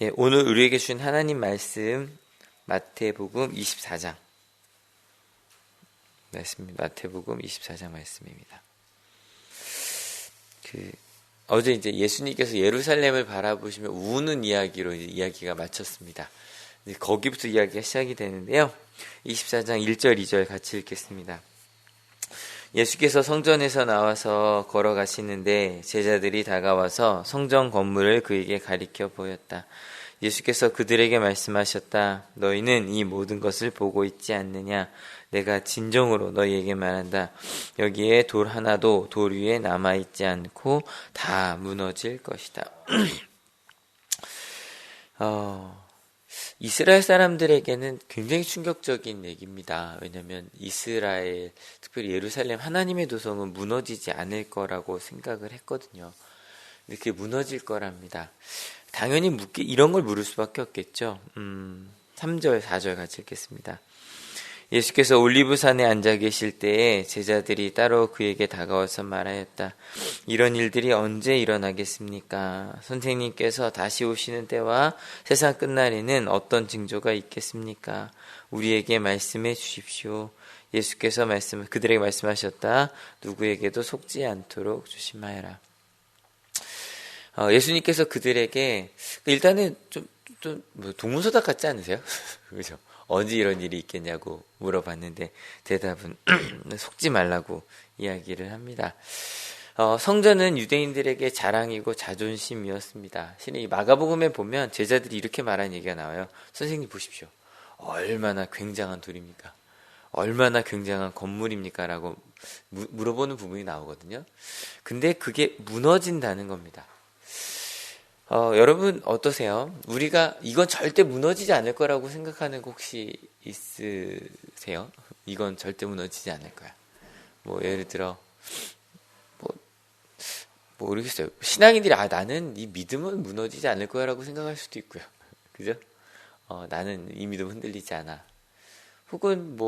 예, 오늘 우리에게 주신 하나님 말씀 마태복음 24장 말씀입니다. 마태복음 24장 말씀입니다. 어제 이제 예수님께서 예루살렘을 바라보시며 우는 이야기로 이야기가 마쳤습니다. 거기부터 이야기가 시작이 되는데요. 24장 1절 2절 같이 읽겠습니다. 예수께서 성전에서 나와서 걸어가시는데 제자들이 다가와서 성전 건물을 그에게 가리켜 보였다. 예수께서 그들에게 말씀하셨다. 너희는 이 모든 것을 보고 있지 않느냐? 내가 진정으로 너희에게 말한다. 여기에 돌 하나도 돌 위에 남아있지 않고 다 무너질 것이다. 이스라엘 사람들에게는 굉장히 충격적인 얘기입니다. 왜냐하면 이스라엘, 특별히 예루살렘 하나님의 도성은 무너지지 않을 거라고 생각을 했거든요. 근데 그게 무너질 거랍니다. 당연히 이런 걸 물을 수밖에 없겠죠. 3절, 4절 같이 읽겠습니다. 예수께서 올리브산에 앉아 계실 때에 제자들이 따로 그에게 다가와서 말하였다. 이런 일들이 언제 일어나겠습니까? 선생님께서 다시 오시는 때와 세상 끝날에는 어떤 징조가 있겠습니까? 우리에게 말씀해 주십시오. 예수께서 그들에게 말씀하셨다. 누구에게도 속지 않도록 조심하여라. 예수님께서 그들에게 일단은 좀 동문서답 같지 않으세요? 그죠? 언제 이런 일이 있겠냐고 물어봤는데 대답은 속지 말라고 이야기를 합니다. 성전은 유대인들에게 자랑이고 자존심이었습니다. 실은 이 마가복음에 보면 제자들이 이렇게 말하는 얘기가 나와요. 선생님 보십시오. 얼마나 굉장한 돌입니까? 얼마나 굉장한 건물입니까? 라고 물어보는 부분이 나오거든요. 근데 그게 무너진다는 겁니다. 여러분 어떠세요? 우리가 이건 절대 무너지지 않을 거라고 생각하는 거 혹시 있으세요? 이건 절대 무너지지 않을 거야. 예를 들어 모르겠어요. 신앙인들이 나는 이 믿음은 무너지지 않을 거야라고 생각할 수도 있고요. 그죠? 나는 이 믿음 흔들리지 않아. 혹은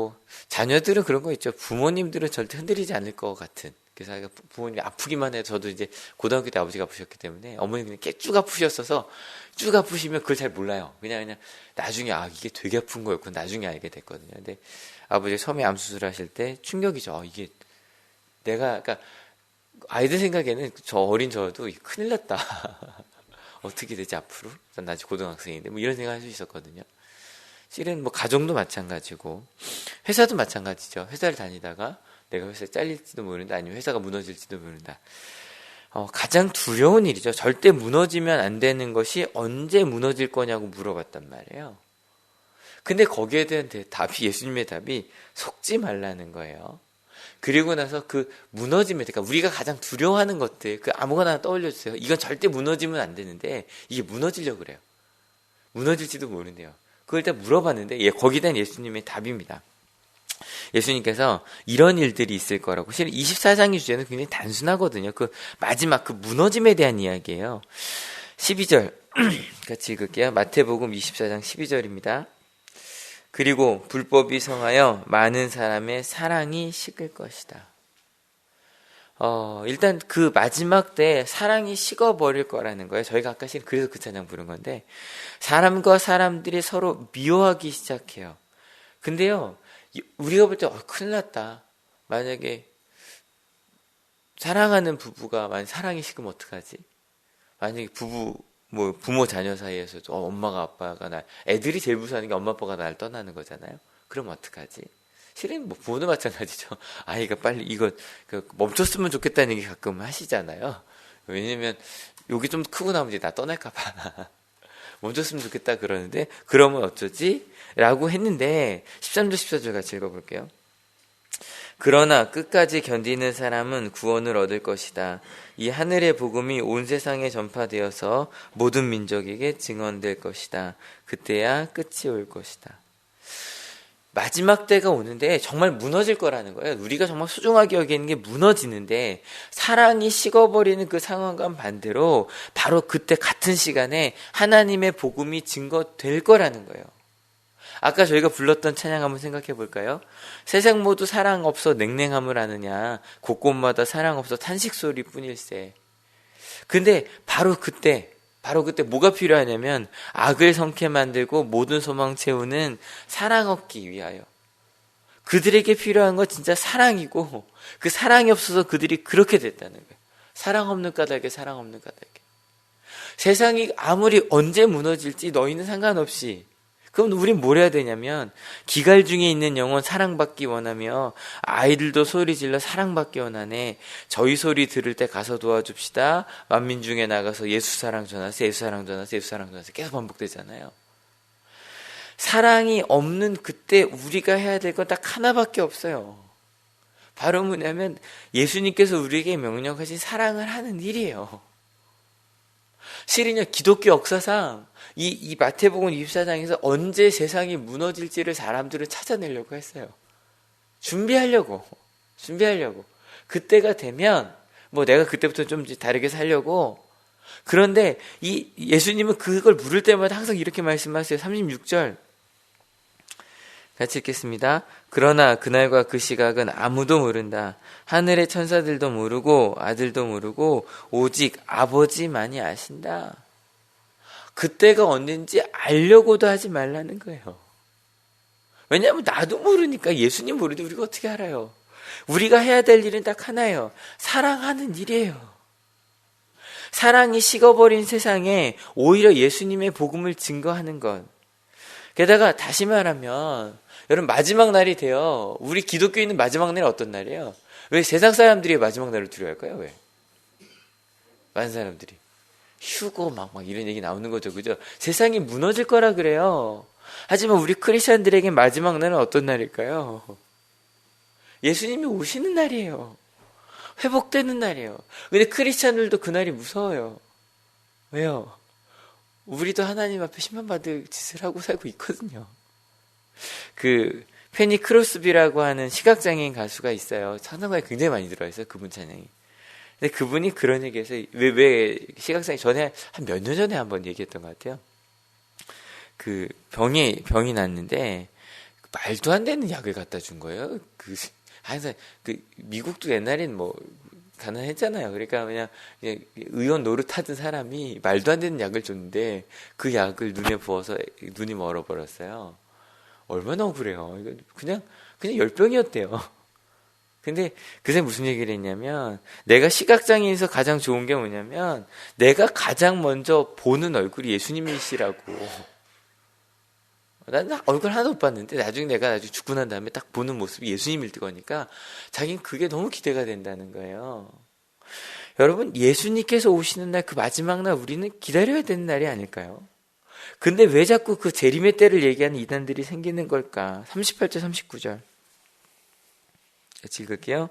자녀들은 그런 거 있죠. 부모님들은 절대 흔들리지 않을 것 같은. 그래서 부모님이 아프기만 해도 저도 이제 고등학교 때 아버지가 아프셨기 때문에 어머니는 쭉 아프셨어서 쭉 아프시면 그걸 잘 몰라요. 그냥 나중에 이게 되게 아픈 거였구나 나중에 알게 됐거든요. 근데 아버지 처음에 암 수술하실 때 충격이죠. 이게 그러니까 아이들 생각에는 저도 큰일 났다. 어떻게 되지 앞으로? 나 아직 고등학생인데 이런 생각할 수 있었거든요. 실은 가정도 마찬가지고 회사도 마찬가지죠. 회사를 다니다가 내가 회사에 잘릴지도 모른다. 아니면 회사가 무너질지도 모른다. 가장 두려운 일이죠. 절대 무너지면 안 되는 것이 언제 무너질 거냐고 물어봤단 말이에요. 근데 거기에 대한 예수님의 답이 속지 말라는 거예요. 그리고 나서 그 무너짐에, 그러니까 우리가 가장 두려워하는 것들, 아무거나 하나 떠올려주세요. 이건 절대 무너지면 안 되는데 이게 무너지려고 그래요. 무너질지도 모른대요. 그걸 일단 물어봤는데 거기에 대한 예수님의 답입니다. 예수님께서 이런 일들이 있을 거라고. 실은 24장의 주제는 굉장히 단순하거든요. 마지막 무너짐에 대한 이야기예요. 12절 같이 읽을게요. 마태복음 24장 12절입니다. 그리고 불법이 성하여 많은 사람의 사랑이 식을 것이다. 일단 마지막 때 사랑이 식어버릴 거라는 거예요. 저희가 아까 그래서 그 찬양 부른 건데, 사람과 사람들이 서로 미워하기 시작해요. 근데요, 우리가 볼 때 큰일 났다. 만약에 사랑하는 부부가 만약 사랑이 식으면 어떡하지? 만약에 부모 자녀 사이에서도 엄마가 아빠가 애들이 제일 무서워하는 게 엄마 아빠가 날 떠나는 거잖아요. 그럼 어떡하지? 실은 부모도 마찬가지죠. 아이가 빨리 이거 멈췄으면 좋겠다는 얘기 가끔 하시잖아요. 왜냐면 여기 좀 크고 나면 이제 나 떠날까 봐. 멈췄으면 좋겠다 그러는데 그러면 어쩌지? 라고 했는데 13절 14절 같이 읽어볼게요. 그러나 끝까지 견디는 사람은 구원을 얻을 것이다. 이 하늘의 복음이 온 세상에 전파되어서 모든 민족에게 증언될 것이다. 그때야 끝이 올 것이다. 마지막 때가 오는데 정말 무너질 거라는 거예요. 우리가 정말 소중하게 여기는 게 무너지는데 사랑이 식어버리는 그 상황과는 반대로 바로 그때 같은 시간에 하나님의 복음이 증거될 거라는 거예요. 아까 저희가 불렀던 찬양 한번 생각해 볼까요? 세상 모두 사랑 없어 냉랭함을 아느냐, 곳곳마다 사랑 없어 탄식 소리뿐일세. 근데 바로 그때 바로 그때 뭐가 필요하냐면 악을 성케 만들고 모든 소망 채우는 사랑 얻기 위하여. 그들에게 필요한 건 진짜 사랑이고 그 사랑이 없어서 그들이 그렇게 됐다는 거예요. 사랑 없는 까닭에 사랑 없는 까닭에. 세상이 아무리 언제 무너질지 너희는 상관없이, 그럼 우린 뭘 해야 되냐면 기갈 중에 있는 영혼 사랑받기 원하며 아이들도 소리 질러 사랑받기 원하네. 저희 소리 들을 때 가서 도와줍시다. 만민 중에 나가서 예수 사랑 전하세요. 예수 사랑 전하세요. 예수 사랑 전하세요. 계속 반복되잖아요. 사랑이 없는 그때 우리가 해야 될 건 딱 하나밖에 없어요. 바로 뭐냐면 예수님께서 우리에게 명령하신 사랑을 하는 일이에요. 실은요, 기독교 역사상 이 마태복음 24장에서 언제 세상이 무너질지를 사람들은 찾아내려고 했어요. 준비하려고. 그때가 되면 뭐 내가 그때부터 좀 다르게 살려고. 그런데 이 예수님은 그걸 물을 때마다 항상 이렇게 말씀하세요. 36절 같이 읽겠습니다. 그러나 그날과 그 시각은 아무도 모른다. 하늘의 천사들도 모르고 아들도 모르고 오직 아버지만이 아신다. 그때가 언젠지 알려고도 하지 말라는 거예요. 왜냐하면 나도 모르니까. 예수님 모르는데 우리가 어떻게 알아요? 우리가 해야 될 일은 딱 하나예요. 사랑하는 일이에요. 사랑이 식어버린 세상에 오히려 예수님의 복음을 증거하는 것. 게다가 다시 말하면 여러분, 마지막 날이 돼요. 우리 기독교인은 마지막 날이 어떤 날이에요? 왜 세상 사람들이 마지막 날을 두려워할까요? 왜? 많은 사람들이 휴고 막 이런 얘기 나오는 거죠. 그죠? 세상이 무너질 거라 그래요. 하지만 우리 크리스천들에게 마지막 날은 어떤 날일까요? 예수님이 오시는 날이에요. 회복되는 날이에요. 근데 크리스천들도 그날이 무서워요. 왜요? 우리도 하나님 앞에 심판받을 짓을 하고 살고 있거든요. 그 페니 크로스비라고 하는 시각장애인 가수가 있어요. 찬송가에 굉장히 많이 들어있어요. 그분 찬양이. 근데 그분이 그런 얘기해서 왜 시각장애 전에 한 몇 년 전에 한번 얘기했던 것 같아요. 그 병이 났는데 말도 안 되는 약을 갖다 준 거예요. 항상 미국도 옛날엔 뭐 가난했잖아요. 그러니까 그냥 의원 노릇하던 사람이 말도 안 되는 약을 줬는데 그 약을 눈에 부어서 눈이 멀어버렸어요. 얼마나 억울해요. 그냥 열병이었대요. 근데 그새 무슨 얘기를 했냐면, 내가 시각장애인에서 가장 좋은 게 뭐냐면 내가 가장 먼저 보는 얼굴이 예수님이시라고. 난 얼굴 하나도 못 봤는데 내가 나중에 죽고 난 다음에 딱 보는 모습이 예수님일 거니까 자기는 그게 너무 기대가 된다는 거예요. 여러분, 예수님께서 오시는 날, 그 마지막 날 우리는 기다려야 되는 날이 아닐까요? 근데 왜 자꾸 그 재림의 때를 얘기하는 이단들이 생기는 걸까? 38절 39절 같이 읽을게요.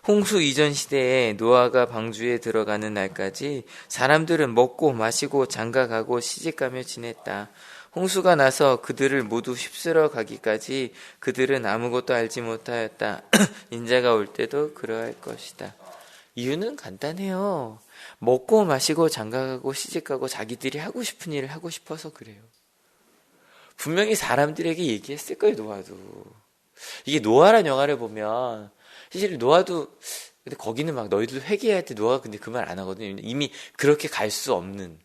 홍수 이전 시대에 노아가 방주에 들어가는 날까지 사람들은 먹고 마시고 장가가고 시집가며 지냈다. 홍수가 나서 그들을 모두 휩쓸어 가기까지 그들은 아무것도 알지 못하였다. 인자가 올 때도 그러할 것이다. 이유는 간단해요. 먹고 마시고 장가가고 시집가고 자기들이 하고 싶은 일을 하고 싶어서 그래요. 분명히 사람들에게 얘기했을 거예요. 노아도. 이게 노아란 영화를 보면 사실 노아도, 근데 거기는 막 너희들 회개해야 돼. 노아가 근데 그 말 안 하거든요. 이미 그렇게 갈 수 없는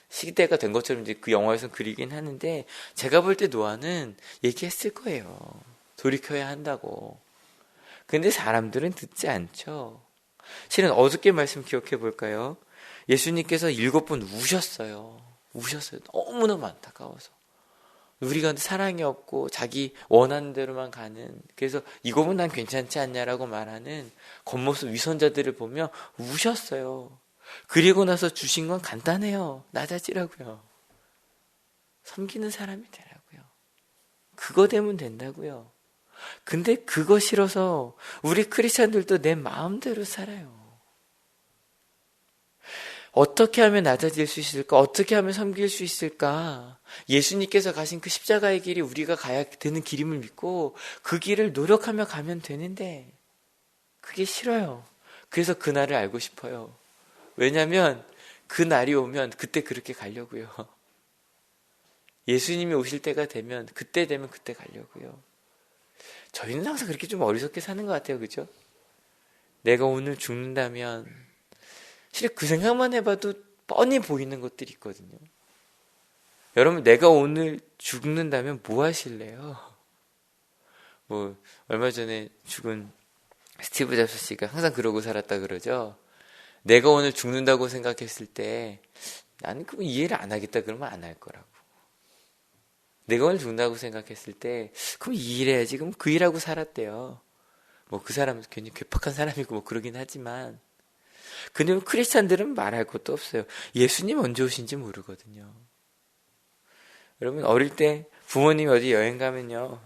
시대가 된 것처럼 이제 그 영화에서는 그리긴 하는데, 제가 볼 때 노아는 얘기했을 거예요. 돌이켜야 한다고. 근데 사람들은 듣지 않죠. 실은 어저께 말씀 기억해 볼까요? 예수님께서 7번 우셨어요. 너무너무 안타까워서. 우리가 사랑이 없고 자기 원하는 대로만 가는, 그래서 이거 보면 난 괜찮지 않냐라고 말하는 겉모습 위선자들을 보며 우셨어요. 그리고 나서 주신 건 간단해요. 낮아지라고요. 섬기는 사람이 되라고요. 그거 되면 된다고요. 근데 그거 싫어서 우리 크리스찬들도 내 마음대로 살아요. 어떻게 하면 낮아질 수 있을까? 어떻게 하면 섬길 수 있을까? 예수님께서 가신 그 십자가의 길이 우리가 가야 되는 길임을 믿고 그 길을 노력하며 가면 되는데 그게 싫어요. 그래서 그 날을 알고 싶어요. 왜냐하면 그 날이 오면 그때 그렇게 가려고요. 예수님이 오실 때가 되면 그때 가려고요. 저희는 항상 그렇게 좀 어리석게 사는 것 같아요. 그죠? 내가 오늘 죽는다면, 실은 그 생각만 해봐도 뻔히 보이는 것들이 있거든요. 여러분, 내가 오늘 죽는다면 뭐 하실래요? 뭐 얼마 전에 죽은 스티브 잡스 씨가 항상 그러고 살았다 그러죠. 내가 오늘 죽는다고 생각했을 때 나는 그거 이해를 안 하겠다 그러면 안 할 거라고. 내가 오늘 죽는다고 생각했을 때 그럼 이 일 해야지. 그럼 그 일하고 살았대요. 뭐 그 사람은 괜히 괴팍한 사람이고 뭐 그러긴 하지만, 근데 크리스찬들은 말할 것도 없어요. 예수님 언제 오신지 모르거든요. 여러분, 어릴 때 부모님 어디 여행 가면요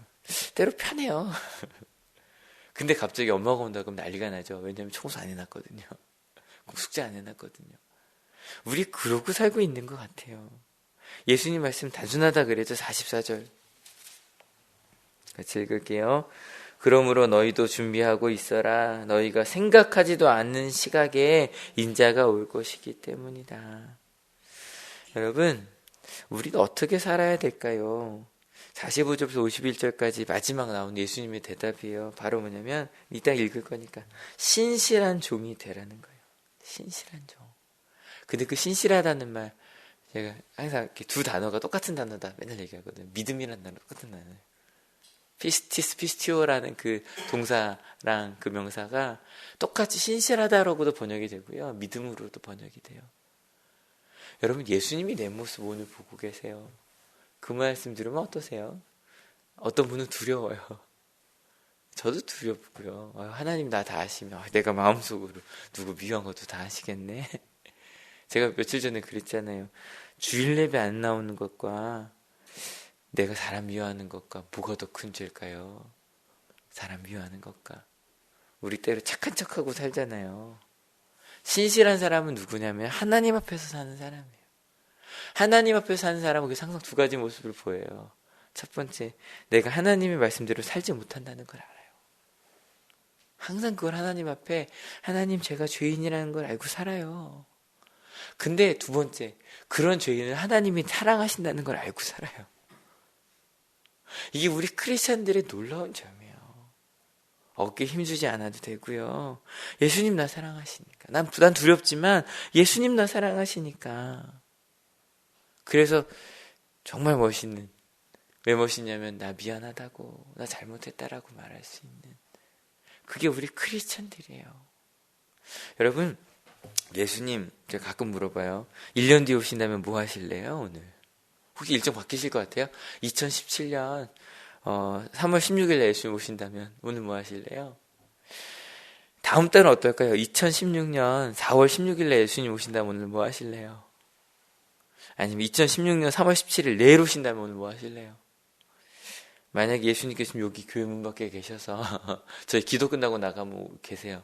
때로 편해요. 근데 갑자기 엄마가 온다 그러면 난리가 나죠. 왜냐면 청소 안 해놨거든요. 숙제 안 해놨거든요. 우리 그러고 살고 있는 것 같아요. 예수님 말씀 단순하다 그래죠. 44절 같이 읽을게요. 그러므로 너희도 준비하고 있어라. 너희가 생각하지도 않는 시각에 인자가 올 것이기 때문이다. 여러분, 우리는 어떻게 살아야 될까요? 45절부터 51절까지 마지막 나온 예수님의 대답이에요. 바로 뭐냐면 이따 읽을 거니까 신실한 종이 되라는 거예요. 신실한 종. 근데 그 신실하다는 말, 제가 항상 이렇게 두 단어가 똑같은 단어다 맨날 얘기하거든요. 믿음이라는 단어 똑같은 단어예요. 피스티오라는 그 동사랑 그 명사가 똑같이 신실하다라고도 번역이 되고요. 믿음으로도 번역이 돼요. 여러분, 예수님이 내 모습 오늘 보고 계세요. 그 말씀 들으면 어떠세요? 어떤 분은 두려워요. 저도 두렵고요. 하나님 나 다 아시면 내가 마음속으로 누구 미워한 것도 다 아시겠네. 제가 며칠 전에 그랬잖아요. 주일 예배 안 나오는 것과 내가 사람 미워하는 것과 뭐가 더 큰 죄일까요? 사람 미워하는 것과. 우리 때로 착한 척하고 살잖아요. 신실한 사람은 누구냐면 하나님 앞에서 사는 사람이에요. 하나님 앞에서 사는 사람은 항상 두 가지 모습을 보여요. 첫 번째, 내가 하나님의 말씀대로 살지 못한다는 걸 알아요. 항상 그걸 하나님 앞에, 하나님 제가 죄인이라는 걸 알고 살아요. 근데 두 번째, 그런 죄인을 하나님이 사랑하신다는 걸 알고 살아요. 이게 우리 크리스찬들의 놀라운 점이에요. 어깨에 힘주지 않아도 되고요. 예수님 나 사랑하시니까. 난 두렵지만 예수님 나 사랑하시니까. 그래서 정말 멋있는, 왜 멋있냐면 나 미안하다고, 나 잘못했다라고 말할 수 있는, 그게 우리 크리스찬들이에요. 여러분, 예수님 제가 가끔 물어봐요. 1년 뒤에 오신다면 뭐 하실래요? 오늘 혹시 일정 바뀌실 것 같아요? 2017년 3월 16일에 예수님 오신다면 오늘 뭐 하실래요? 다음 달은 어떨까요? 2016년 4월 16일에 예수님 오신다면 오늘 뭐 하실래요? 아니면 2016년 3월 17일 내일 오신다면 오늘 뭐 하실래요? 만약에 예수님께서 여기 교회 문 밖에 계셔서 저희 기도 끝나고 나가면 계세요.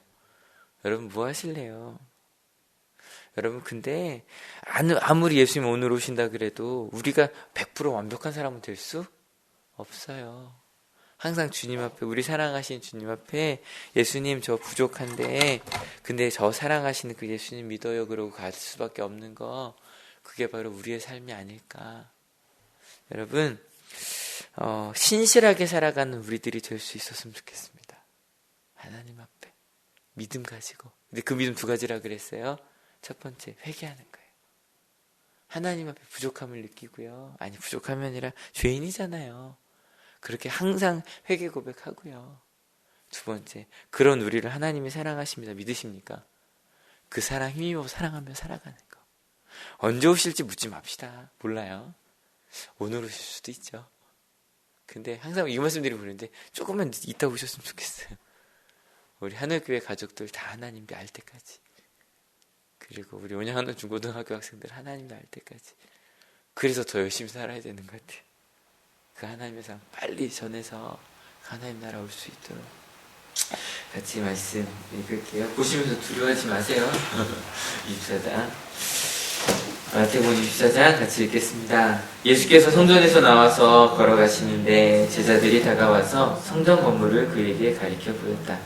여러분 뭐 하실래요? 여러분, 근데 아무리 예수님 오늘 오신다 그래도 우리가 100% 완벽한 사람은 될 수 없어요. 항상 주님 앞에, 우리 사랑하시는 주님 앞에 예수님 저 부족한데 근데 저 사랑하시는 그 예수님 믿어요 그러고 갈 수밖에 없는 거, 그게 바로 우리의 삶이 아닐까. 여러분, 신실하게 살아가는 우리들이 될 수 있었으면 좋겠습니다. 하나님 앞에 믿음 가지고. 근데 그 믿음 두 가지라 그랬어요. 첫 번째, 회개하는 거예요. 하나님 앞에 부족함을 느끼고요. 아니, 부족함이 아니라 죄인이잖아요. 그렇게 항상 회개 고백하고요. 두 번째, 그런 우리를 하나님이 사랑하십니다. 믿으십니까? 그 사랑 힘입어 사랑하며 살아가는 거. 언제 오실지 묻지 맙시다. 몰라요. 오늘 오실 수도 있죠. 근데 항상 이 말씀드리고 그러는데 조금만 이따 오셨으면 좋겠어요. 우리 하늘교회 가족들 다 하나님 알 때까지. 그리고 우리 온양하는 중고등학교 학생들 하나님 알 때까지. 그래서 더 열심히 살아야 되는 것 같아요. 그 하나님의 사랑 빨리 전해서 하나님 나라 올 수 있도록. 같이 말씀 읽을게요. 보시면서 두려워하지 마세요. 24장 마태복음 24장 같이 읽겠습니다. 예수께서 성전에서 나와서 걸어가시는데 제자들이 다가와서 성전 건물을 그에게 가리켜 보였다.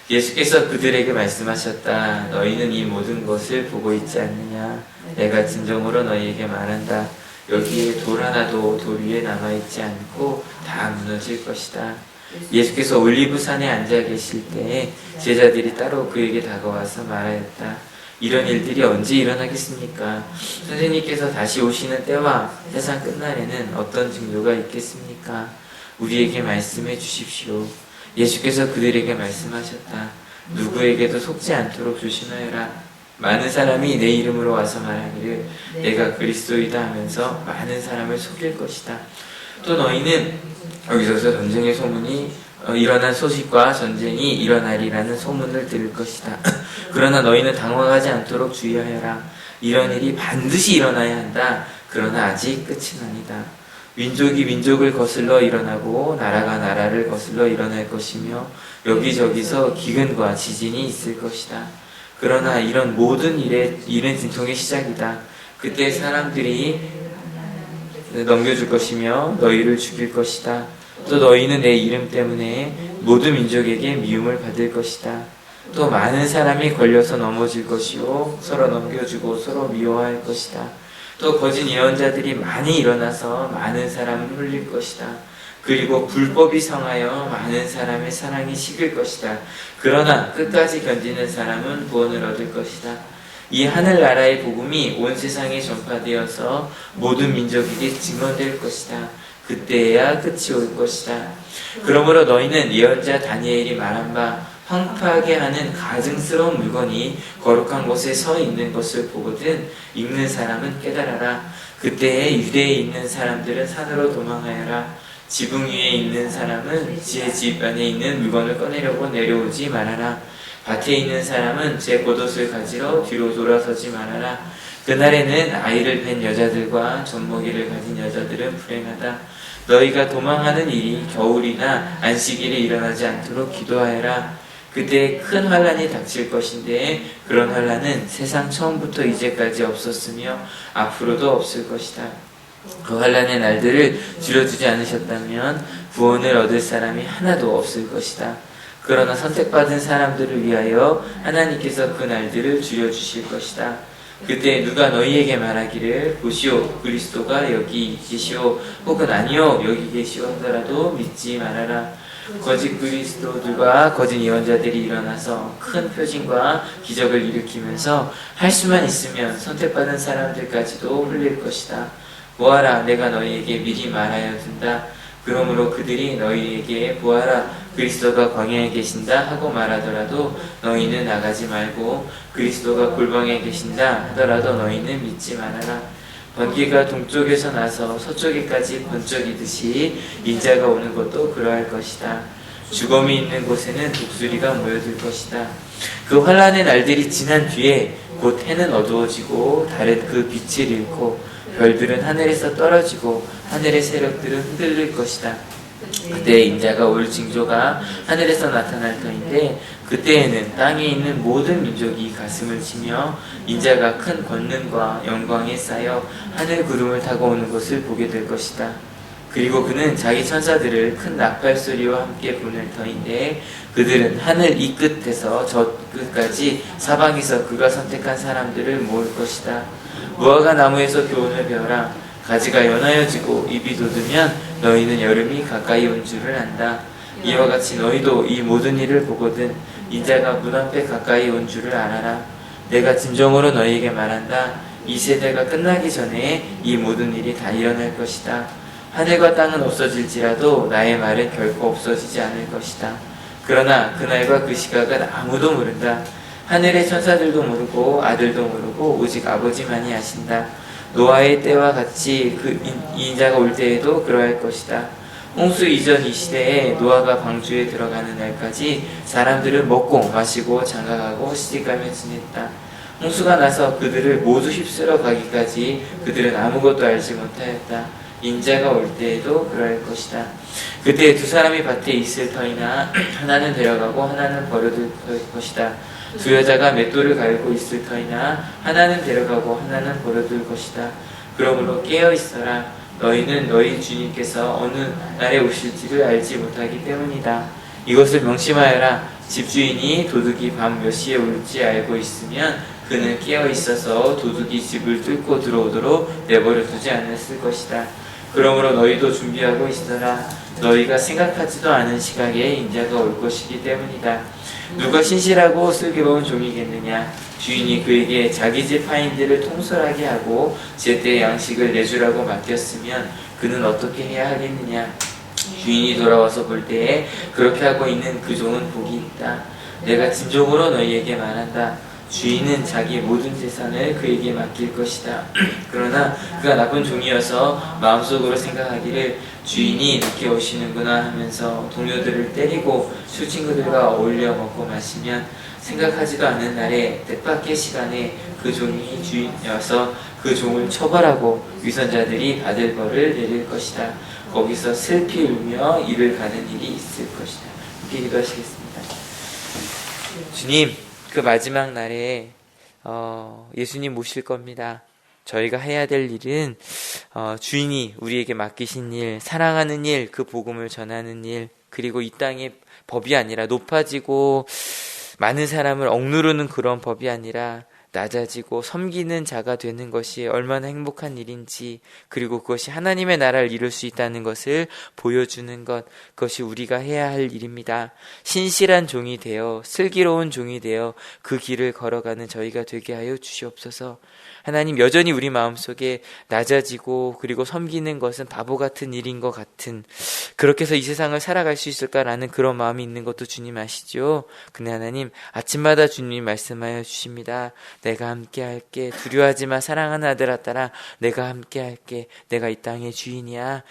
예수께서 그들에게 말씀하셨다. 너희는 이 모든 것을 보고 있지 않느냐? 내가 진정으로 너희에게 말한다. 여기에 돌 하나도 돌 위에 남아있지 않고 다 무너질 것이다. 예수께서 올리브산에 앉아 계실 때에 제자들이 따로 그에게 다가와서 말하였다. 이런 일들이 언제 일어나겠습니까? 선생님께서 다시 오시는 때와 세상 끝날에는 어떤 징조가 있겠습니까? 우리에게 말씀해 주십시오. 예수께서 그들에게 말씀하셨다. 누구에게도 속지 않도록 조심하여라. 많은 사람이 내 이름으로 와서 말하기를 내가 그리스도이다 하면서 많은 사람을 속일 것이다. 또 너희는 여기서 전쟁의 소문이 일어난 소식과 전쟁이 일어나리라는 소문을 들을 것이다. 그러나 너희는 당황하지 않도록 주의하여라. 이런 일이 반드시 일어나야 한다. 그러나 아직 끝은 아니다. 민족이 민족을 거슬러 일어나고 나라가 나라를 거슬러 일어날 것이며 여기저기서 기근과 지진이 있을 것이다. 그러나 이런 모든 일은 진통의 시작이다. 그때 사람들이 넘겨줄 것이며 너희를 죽일 것이다. 또 너희는 내 이름 때문에 모든 민족에게 미움을 받을 것이다. 또 많은 사람이 걸려서 넘어질 것이요 서로 넘겨주고 서로 미워할 것이다. 또 거짓 예언자들이 많이 일어나서 많은 사람을 흘릴 것이다. 그리고 불법이 성하여 많은 사람의 사랑이 식을 것이다. 그러나 끝까지 견디는 사람은 구원을 얻을 것이다. 이 하늘나라의 복음이 온 세상에 전파되어서 모든 민족에게 증언될 것이다. 그때야 끝이 올 것이다. 그러므로 너희는 예언자 다니엘이 말한 바 황폐하게 하는 가증스러운 물건이 거룩한 곳에 서 있는 것을 보거든 읽는 사람은 깨달아라. 그때에 유대에 있는 사람들은 산으로 도망하여라. 지붕 위에 있는 사람은 제 집 안에 있는 물건을 꺼내려고 내려오지 말아라. 밭에 있는 사람은 제 겉옷을 가지러 뒤로 돌아서지 말아라. 그날에는 아이를 뵌 여자들과 젖먹이를 가진 여자들은 불행하다. 너희가 도망하는 일이 겨울이나 안식일에 일어나지 않도록 기도하여라. 그때 큰 환란이 닥칠 것인데 그런 환란은 세상 처음부터 이제까지 없었으며 앞으로도 없을 것이다. 그 환란의 날들을 줄여두지 않으셨다면 구원을 얻을 사람이 하나도 없을 것이다. 그러나 선택받은 사람들을 위하여 하나님께서 그 날들을 줄여주실 것이다. 그때 누가 너희에게 말하기를 보시오 그리스도가 여기 계시오 혹은 아니요 여기 계시오 하더라도 믿지 말아라. 거짓 그리스도들과 거짓 예언자들이 일어나서 큰 표징과 기적을 일으키면서 할 수만 있으면 선택받은 사람들까지도 흘릴 것이다. 보아라 내가 너희에게 미리 말하여 둔다. 그러므로 그들이 너희에게 보아라 그리스도가 광야에 계신다 하고 말하더라도 너희는 나가지 말고 그리스도가 골방에 계신다 하더라도 너희는 믿지 말아라. 번개가 동쪽에서 나서 서쪽에까지 번쩍이듯이 인자가 오는 것도 그러할 것이다. 죽음이 있는 곳에는 독수리가 모여들 것이다. 그 환란의 날들이 지난 뒤에 곧 해는 어두워지고 달은 그 빛을 잃고 별들은 하늘에서 떨어지고 하늘의 세력들은 흔들릴 것이다. 그때 인자가 올 징조가 하늘에서 나타날 터인데 그때에는 땅에 있는 모든 민족이 가슴을 치며 인자가 큰 권능과 영광에 쌓여 하늘 구름을 타고 오는 것을 보게 될 것이다. 그리고 그는 자기 천사들을 큰 낙발소리와 함께 보낼 터인데 그들은 하늘 이 끝에서 저 끝까지 사방에서 그가 선택한 사람들을 모을 것이다. 무화과 나무에서 교훈을 배워라. 가지가 연하여지고 잎이 돋으면 너희는 여름이 가까이 온 줄을 안다. 이와 같이 너희도 이 모든 일을 보거든 인자가 문 앞에 가까이 온 줄을 알아라. 내가 진정으로 너희에게 말한다. 이 세대가 끝나기 전에 이 모든 일이 다 일어날 것이다. 하늘과 땅은 없어질지라도 나의 말은 결코 없어지지 않을 것이다. 그러나 그날과 그 시각은 아무도 모른다. 하늘의 천사들도 모르고 아들도 모르고 오직 아버지만이 아신다. 노아의 때와 같이 이 인자가 올 때에도 그러할 것이다. 홍수 이전 이 시대에 노아가 방주에 들어가는 날까지 사람들은 먹고 마시고 장가가고 시집가며 지냈다. 홍수가 나서 그들을 모두 휩쓸어 가기까지 그들은 아무것도 알지 못하였다. 인자가 올 때에도 그럴 것이다. 그때 두 사람이 밭에 있을 터이나 하나는 데려가고 하나는 버려둘 것이다. 두 여자가 맷돌을 갈고 있을 터이나 하나는 데려가고 하나는 버려둘 것이다. 그러므로 깨어 있어라. 너희는 너희 주님께서 어느 날에 오실지를 알지 못하기 때문이다. 이것을 명심하여라. 집주인이 도둑이 밤 몇 시에 올지 알고 있으면 그는 깨어 있어서 도둑이 집을 뚫고 들어오도록 내버려 두지 않았을 것이다. 그러므로 너희도 준비하고 있어라. 너희가 생각하지도 않은 시각에 인자가 올 것이기 때문이다. 누가 신실하고 슬기로운 종이겠느냐? 주인이 그에게 자기 집 하인들을 통솔하게 하고 제때 양식을 내주라고 맡겼으면 그는 어떻게 해야 하겠느냐. 주인이 돌아와서 볼 때에 그렇게 하고 있는 그 종은 복이 있다. 내가 진정으로 너희에게 말한다. 주인은 자기 모든 재산을 그에게 맡길 것이다. 그러나 그가 나쁜 종이어서 마음속으로 생각하기를 주인이 늦게 오시는구나 하면서 동료들을 때리고 술친구들과 어울려 먹고 마시면 생각하지도 않은 날에 뜻밖의 시간에 그 종이 주인이어서 그 종을 처벌하고 위선자들이 받을 벌을 내릴 것이다. 거기서 슬피 울며 이를 가는 일이 있을 것이다. 함께 기도하시겠습니다. 주님, 그 마지막 날에 예수님 오실 겁니다. 저희가 해야 될 일은 주인이 우리에게 맡기신 일, 사랑하는 일, 그 복음을 전하는 일, 그리고 이 땅의 법이 아니라 높아지고 많은 사람을 억누르는 그런 법이 아니라 낮아지고 섬기는 자가 되는 것이 얼마나 행복한 일인지, 그리고 그것이 하나님의 나라를 이룰 수 있다는 것을 보여주는 것, 그것이 우리가 해야 할 일입니다. 신실한 종이 되어 슬기로운 종이 되어 그 길을 걸어가는 저희가 되게 하여 주시옵소서. 하나님, 여전히 우리 마음속에 낮아지고 그리고 섬기는 것은 바보 같은 일인 것 같은, 그렇게 해서 이 세상을 살아갈 수 있을까라는 그런 마음이 있는 것도 주님 아시죠? 근데 하나님, 아침마다 주님이 말씀하여 주십니다. 내가 함께 할게. 두려워하지 마. 사랑하는 아들아 딸아, 내가 함께 할게. 내가 이 땅의 주인이야.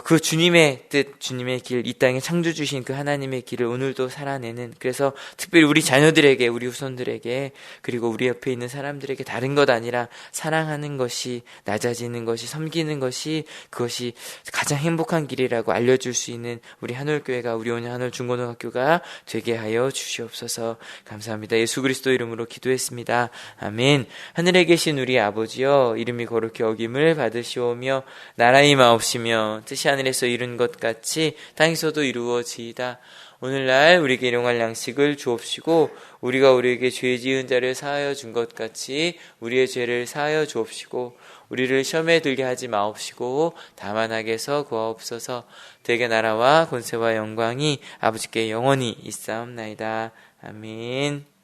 그 주님의 뜻, 주님의 길, 이 땅에 창조 주신 그 하나님의 길을 오늘도 살아내는, 그래서 특별히 우리 자녀들에게, 우리 후손들에게, 그리고 우리 옆에 있는 사람들에게 다른 것 아니라 사랑하는 것이, 낮아지는 것이, 섬기는 것이, 그것이 가장 행복한 길이라고 알려줄 수 있는 우리 한올교회가, 우리 오늘 한올 중고등학교가 되게 하여 주시옵소서. 감사합니다. 예수 그리스도 이름으로 기도했습니다. 아멘. 하늘에 계신 우리 아버지여, 이름이 거룩히 여김을 받으시오며 나라의 마옵시며 뜻이 하늘에서 이룬 것 같이 땅에서도 이루어지이다. 오늘날 우리에게 일용할 양식을 주옵시고 우리가 우리에게 죄 지은 자를 사하여 준 것 같이 우리의 죄를 사하여 주옵시고 우리를 시험에 들게 하지 마옵시고 다만 악에서 구하옵소서. 되게 나라와 권세와 영광이 아버지께 영원히 있사옵나이다. 아멘.